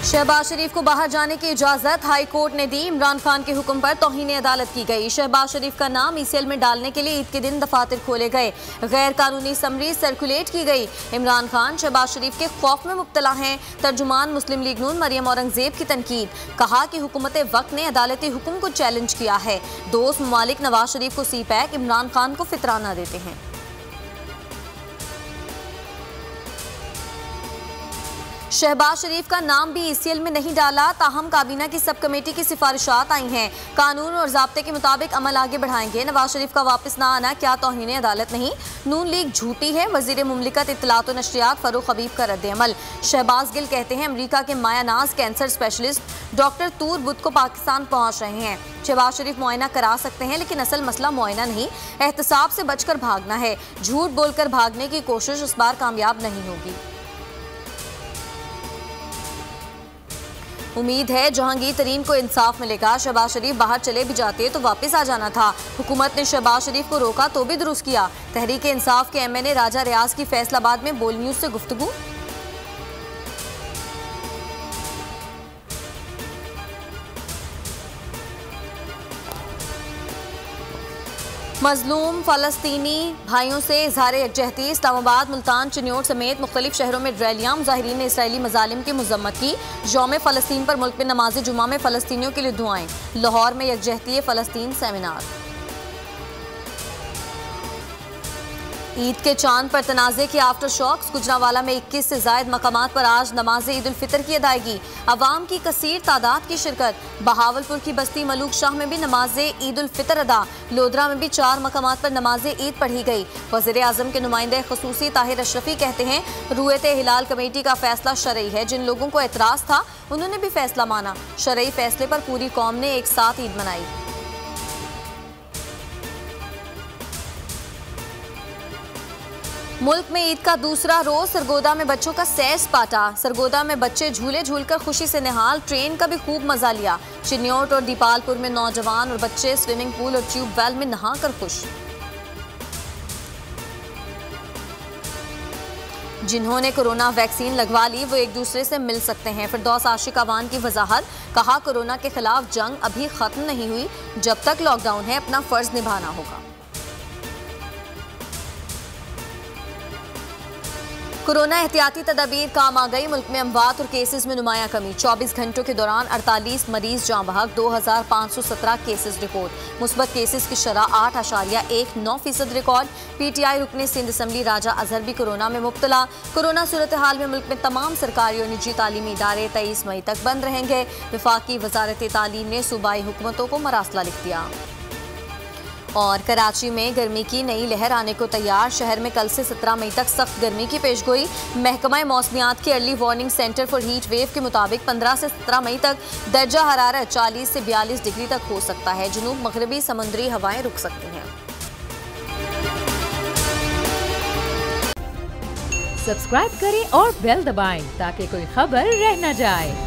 शहबाज शरीफ को बाहर जाने की इजाजत हाई कोर्ट ने दी। इमरान खान के हुक्म पर तौहीन अदालत की गई। शहबाज शरीफ का नाम ईसीएल में डालने के लिए ईद के दिन दफातर खोले गए। गैर कानूनी समरी सर्कुलेट की गई। इमरान खान शहबाज शरीफ के खौफ में मुब्तला हैं। तर्जुमान मुस्लिम लीग नून मरियम औरंगजेब की तनकीद, कहा कि हुकूमत वक्त ने अदालती हुक्म को चैलेंज किया है। दोस्त ममालिक नवाज शरीफ को सी पैक, इमरान खान को फितराना देते हैं। शहबाज शरीफ का नाम भी ईसीएल में नहीं डाला, ताहम काबीना की सब कमेटी की सिफारिशात आई हैं। कानून और ज़ाब्ते के मुताबिक अमल आगे बढ़ाएंगे। नवाज शरीफ का वापस ना आना क्या तौहीन अदालत नहीं? नून लीग झूठी है। वजीर मुमलिकत इत्तलात और नशरियात फरूख हबीब का रद्द-ए-अमल। शहबाज गिल कहते हैं अमरीका के मायानाज कैंसर स्पेशलिस्ट डॉक्टर तूर बुध को पाकिस्तान पहुंच रहे हैं। शहबाज शरीफ मुआयना करा सकते हैं, लेकिन असल मसला मुआयना नहीं, एहतसाब से बचकर भागना है। झूठ बोलकर भागने की कोशिश इस बार कामयाब नहीं होगी। उम्मीद है जहांगीर तरीन को इंसाफ मिलेगा। शहबाज शरीफ बाहर चले भी जाते तो वापस आ जाना था। हुकूमत ने शहबाज शरीफ को रोका तो भी दुरुस्त किया। तहरीक इंसाफ के एमएनए राजा रियाज की फैसलाबाद में बोल न्यूज से गुफ्तगू। मजलूम फलस्तीनी भाइयों से इजहार यकजहती। इस्लामाबाद, मुल्तान, चिन्योट समेत मुख्तलिफ शहरों में रैलियां। मुजाहिरीन ने इसराइली मजालिम की मजम्मत की। यौम फ़लस्तीन पर मुल्क में नमाज जुमा में फ़लस्तीनियों के लिए दुआएं। लाहौर में यकजहती फ़लस्तीन सेमिनार। ईद के चांद पर तनाज़े के आफ्टर शॉक्स। गुजरांवाला में 21 से ज़ायद मकामात पर आज नमाज ईद उल फितर की अदायगी। अवाम की कसीर तादाद की शिरकत। बहावलपुर की बस्ती मलूक शाह में भी नमाज ईद उल फितर अदा। लोधरा में भी 4 मकामात पर नमाज ईद पढ़ी गई। वज़ीर आज़म के नुमाइंदे खसूसी ताहिर अशरफी कहते हैं रुयत हिलाल कमेटी का फैसला शरई है। जिन लोगों को एतराज़ था उन्होंने भी फैसला माना। शरई फैसले पर पूरी कौम ने एक साथ ईद मनाई। मुल्क में ईद का दूसरा रोज। सरगोदा में बच्चों का सैर सपाटा। सरगोदा में बच्चे झूले झूलकर खुशी से निहाल। ट्रेन का भी खूब मजा लिया। चिन्योट और दीपालपुर में नौजवान और बच्चे स्विमिंग पूल और ट्यूबवेल में नहाकर खुश। जिन्होंने कोरोना वैक्सीन लगवा ली वो एक दूसरे से मिल सकते हैं। फिरदौस आशिक अवान की वजाहत, कहा कोरोना के खिलाफ जंग अभी खत्म नहीं हुई। जब तक लॉकडाउन है अपना फर्ज निभाना होगा। कोरोना एहतियाती तदाबीर काम आ गई। मुल्क में अमवात और केसेस में नुमाया कमी। 24 घंटों के दौरान 48 मरीज जाँ बहक। 2517 केसेस रिकॉर्ड। मुस्बत केसेस की शरह 8.19% रिकॉर्ड। पीटीआई रुकने सिंध असम्बली राजा अजहर भी कोरोना में मुब्तला। कोरोना सूरत हाल में मुल्क में तमाम सरकारी और निजी तालीमी इदारे 23 मई तक बंद रहेंगे। वफाकी वजारत तालीम ने सूबाई हुकूमतों को मरासला लिख दिया। और कराची में गर्मी की नई लहर आने को तैयार। शहर में कल से 17 मई तक सख्त गर्मी की पेशगोई। महकमा मौसमियात के early warning centre for heat wave के मुताबिक 15 से 17 मई तक दर्जा हरारत 40 से 42 डिग्री तक हो सकता है। जुनूब मगरबी समुद्री हवाएं रुक सकती हैं। सब्सक्राइब करें और बेल दबाएं ताकि कोई खबर रह न जाए।